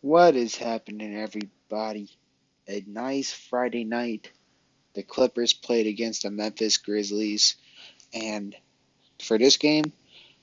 What is happening, everybody? A nice Friday night. The Clippers played against the Memphis Grizzlies, and for this game,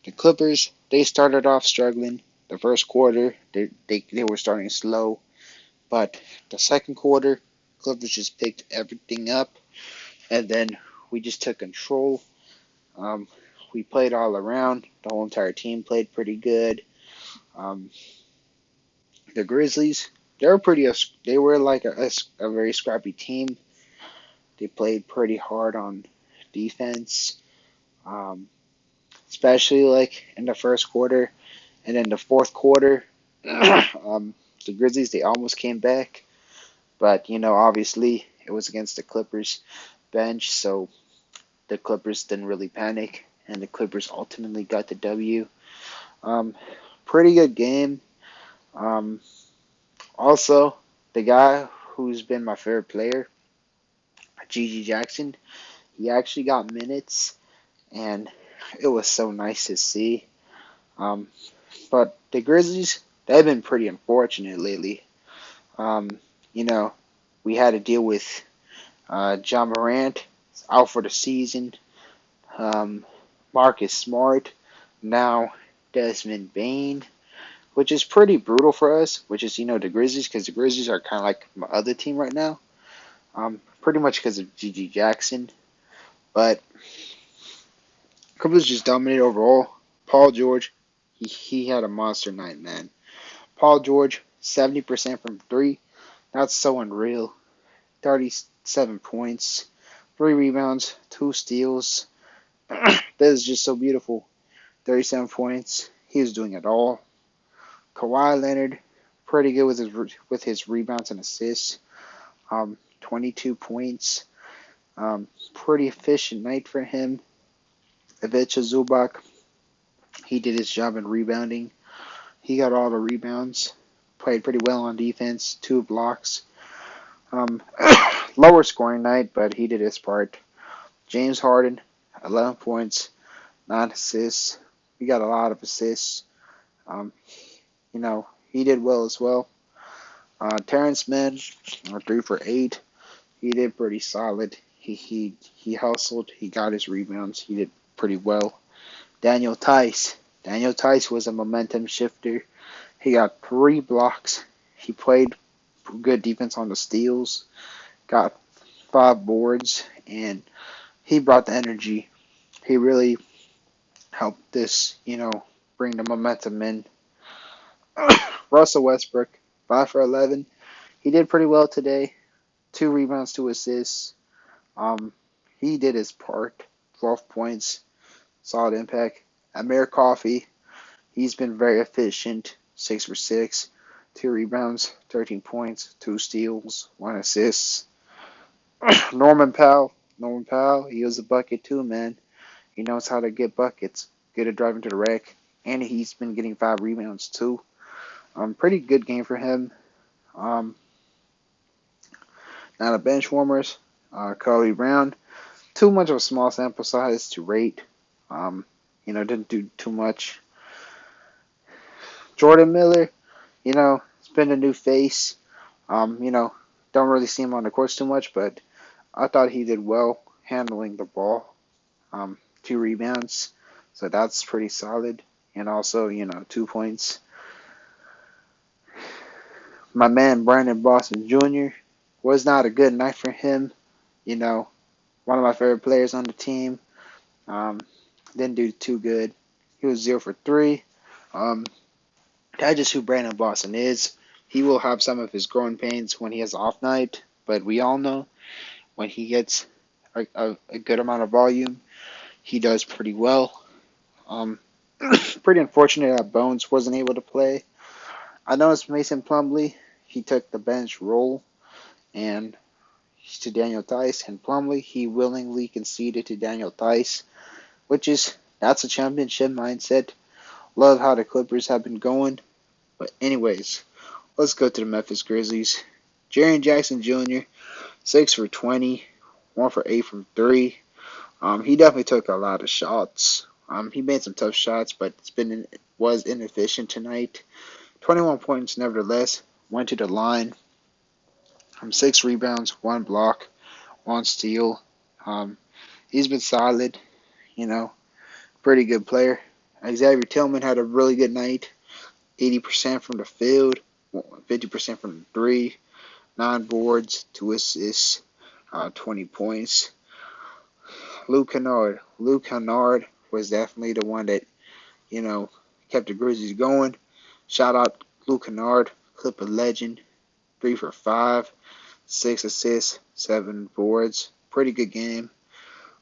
the Clippers they started off struggling. The first quarter, they were starting slow, but the second quarter, Clippers just picked everything up, and then we just took control. Um, we played all around. The whole entire team played pretty good. Um, the Grizzlies, they were like a very scrappy team. They played pretty hard on defense, um, especially like in the first quarter and in the fourth quarter. The Grizzlies they almost came back, but obviously it was against the Clippers bench, so the Clippers didn't really panic, and the Clippers ultimately got the W. Um, Pretty good game. Um, Also, the guy who's been my favorite player, Gigi Jackson, he actually got minutes, and it was so nice to see. Um, but the Grizzlies, they've been pretty unfortunate lately. Um, you know, we had to deal with John Morant out for the season, um, Marcus Smart, now Desmond Bain, which is pretty brutal for us, which is, the Grizzlies, because the Grizzlies are kind of like my other team right now, pretty much because of Gigi Jackson. But Clippers just dominated overall. Paul George, he had a monster night, man. Paul George, 70% from three. That's so unreal. 37 points, 3 rebounds, 2 steals. That is just so beautiful. 37 points. He was doing it all. Kawhi Leonard, pretty good with his rebounds and assists. 22 points. Pretty efficient night for him. Ivica Zubac, he did his job in rebounding. He got all the rebounds. Played pretty well on defense. 2 blocks. Um, Lower scoring night, but he did his part. James Harden, 11 points, 9 assists. He got a lot of assists. Um, he did well as well. Terrence Mann, 3 for 8. He did pretty solid. He hustled. He got his rebounds. He did pretty well. Daniel Tice. Daniel Tice was a momentum shifter. He got 3 blocks. He played good defense on the steals. Got 5 boards, and he brought the energy. He really helped this, bring the momentum in. Russell Westbrook, 5 for 11. He did pretty well today. 2 rebounds, 2 assists. Um, he did his part. 12 points, solid impact. Amir Coffey, he's been very efficient. 6 for 6. 2 rebounds, 13 points, 2 steals, 1 assist. Norman Powell, he was a bucket too, man. He knows how to get buckets, good at driving to the rack, and he's been getting 5 rebounds too. Pretty good game for him. Um, Now the bench warmers, Kobe Brown, too much of a small sample size to rate. Didn't do too much. Jordan Miller, it's been a new face. Don't really see him on the course too much, but I thought he did well handling the ball. 2 rebounds, so that's pretty solid. And also, 2 points. My man Brandon Boston Jr. was not a good night for him. One of my favorite players on the team. Um, didn't do too good. He was 0 for 3. Um, that's just who Brandon Boston is. He will have some of his growing pains when he has off night, but we all know when he gets a good amount of volume, he does pretty well. Um, Pretty unfortunate that Bones wasn't able to play. I know it's Mason Plumlee. He took the bench role and to Daniel Tice, and Plumlee he willingly conceded to Daniel Tice, that's a championship mindset. Love how the Clippers have been going. But anyways, let's go to the Memphis Grizzlies. Jaren Jackson Jr., 6 for 20, 1 for 8 from 3. He definitely took a lot of shots. He made some tough shots, but was inefficient tonight. 21 points nevertheless, went to the line. 6 rebounds, 1 block, 1 steal. Um, he's been solid, you know, pretty good player. Xavier Tillman had a really good night. 80% from the field, 50% from the three, 9 boards, 2 assists, 20 points. Luke Kennard was definitely the one that, you know, kept the Grizzlies going. Shout out Luke Kennard, Clipper legend, 3 for 5, 6 assists, 7 boards. Pretty good game.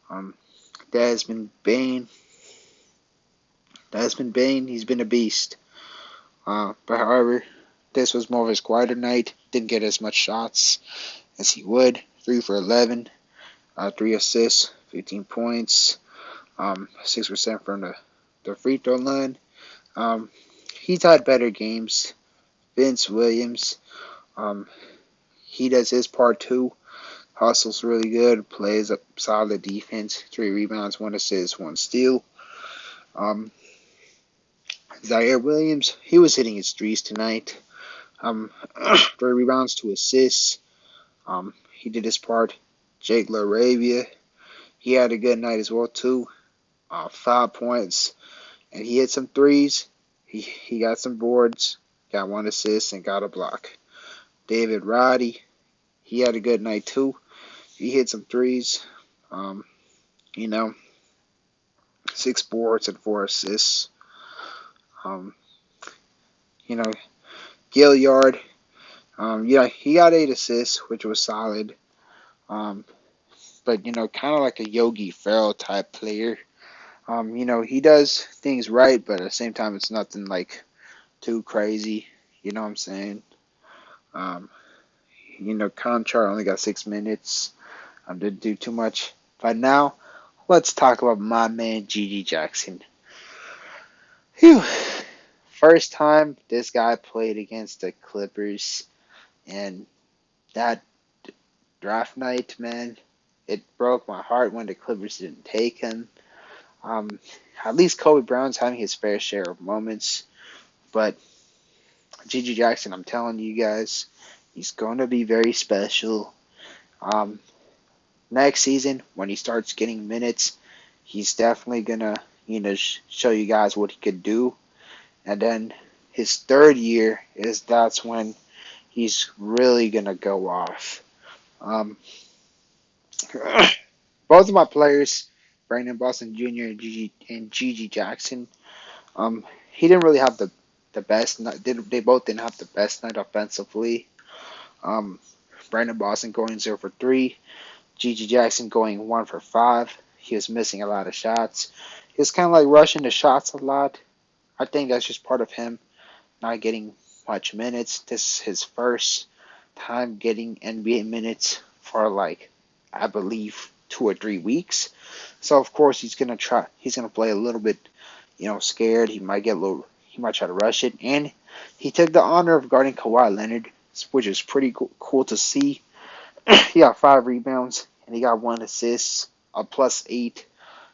Um, Desmond Bain, he's been a beast. But however, this was more of his quieter night. Didn't get as much shots as he would. 3 for 11, 3 assists, 15 points, 6% from the free throw line. Um, he's had better games. Vince Williams, um, he does his part too. Hustles really good. Plays a solid defense. 3 rebounds, 1 assist, 1 steal. Um, Zaire Williams, he was hitting his threes tonight. Um, 3 rebounds, 2 assists. He did his part. Jake LaRavia, he had a good night as well too. 5 points, and he hit some threes. He got some boards, got 1 assist, and got a block. David Roddy, he had a good night too. He hit some threes. Um, you know, 6 boards and 4 assists. Um, you know, Gilliard, he got 8 assists, which was solid. Um, but kind of like a Yogi Ferrell type player. He does things right, but at the same time, it's nothing like too crazy. You know what I'm saying? Um, Conchar only got 6 minutes. Didn't do too much. But now, let's talk about my man Gigi Jackson. Phew. First time this guy played against the Clippers, and that draft night, man, it broke my heart when the Clippers didn't take him. Um, at least Kobe Brown's having his fair share of moments, but Gigi Jackson, I'm telling you guys, he's going to be very special. Um, Next season, when he starts getting minutes, he's definitely gonna, show you guys what he could do. And then his third year that's when he's really gonna go off. Um, Both of my players, Brandon Boston Jr. and Gigi Jackson, he didn't really have the best night. They both didn't have the best night offensively. Um, Brandon Boston going 0 for 3, Gigi Jackson going 1 for 5. He was missing a lot of shots. He was kind of like rushing the shots a lot. I think that's just part of him not getting much minutes. This is his first time getting NBA minutes for I believe 2 or 3 weeks. So of course he's gonna try. He's gonna play a little bit, scared. He might get a little. He might try to rush it, and he took the honor of guarding Kawhi Leonard, which is pretty cool to see. He got 5 rebounds and he got 1 assist, a +8.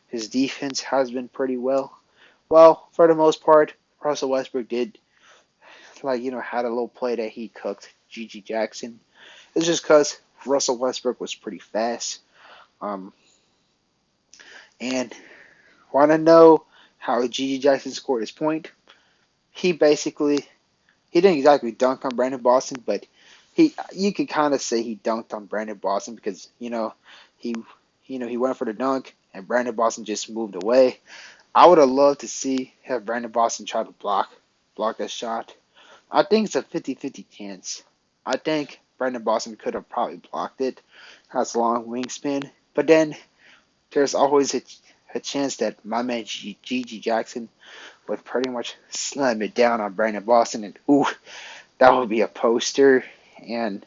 His defense has been pretty well. Well, for the most part, Russell Westbrook did had a little play that he cooked Gigi Jackson. It's just because Russell Westbrook was pretty fast. Um, and want to know how Gigi Jackson scored his point? He didn't exactly dunk on Brandon Boston, but you could kind of say he dunked on Brandon Boston because he he went for the dunk and Brandon Boston just moved away. I would have loved to see have Brandon Boston try to block that shot. I think it's a 50-50 chance. I think Brandon Boston could have probably blocked it. Has a long wingspan, but then there's always a chance that my man Gigi Jackson would pretty much slam it down on Brandon Boston, and ooh, that would be a poster, and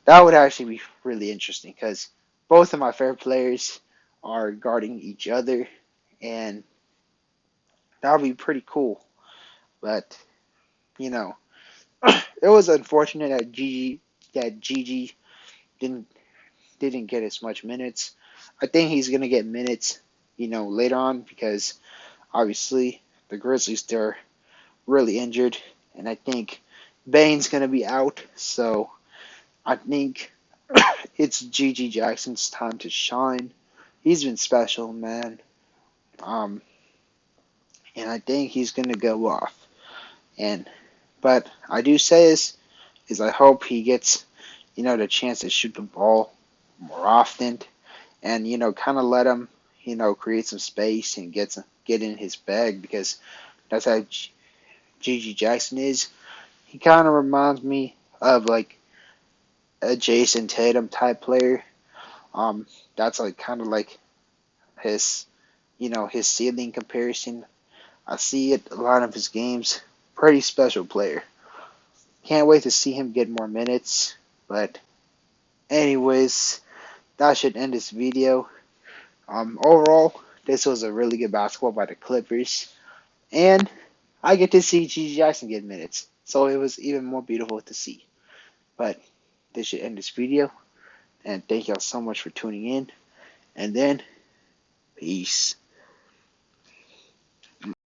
that would actually be really interesting because both of my favorite players are guarding each other, and that would be pretty cool. But you know, it was unfortunate that Gigi didn't didn't get as much minutes. I think he's gonna get minutes, later on because obviously the Grizzlies they're really injured, and I think Bane's gonna be out, so I think it's G.G. Jackson's time to shine. He's been special, man. Um, and I think he's gonna go off. And but I do say this is I hope he gets the chance to shoot the ball more often, and kind of let him create some space and get in his bag, because that's how G.G. Jackson is. He kind of reminds me of like a Jason Tatum type player. That's like kind of like his his ceiling comparison. I see it a lot of his games. Pretty special player. Can't wait to see him get more minutes. But anyways, that should end this video. Overall, this was a really good basketball by the Clippers, and I get to see G.G. Jackson get minutes, so it was even more beautiful to see. But this should end this video, and thank y'all so much for tuning in. And then, peace.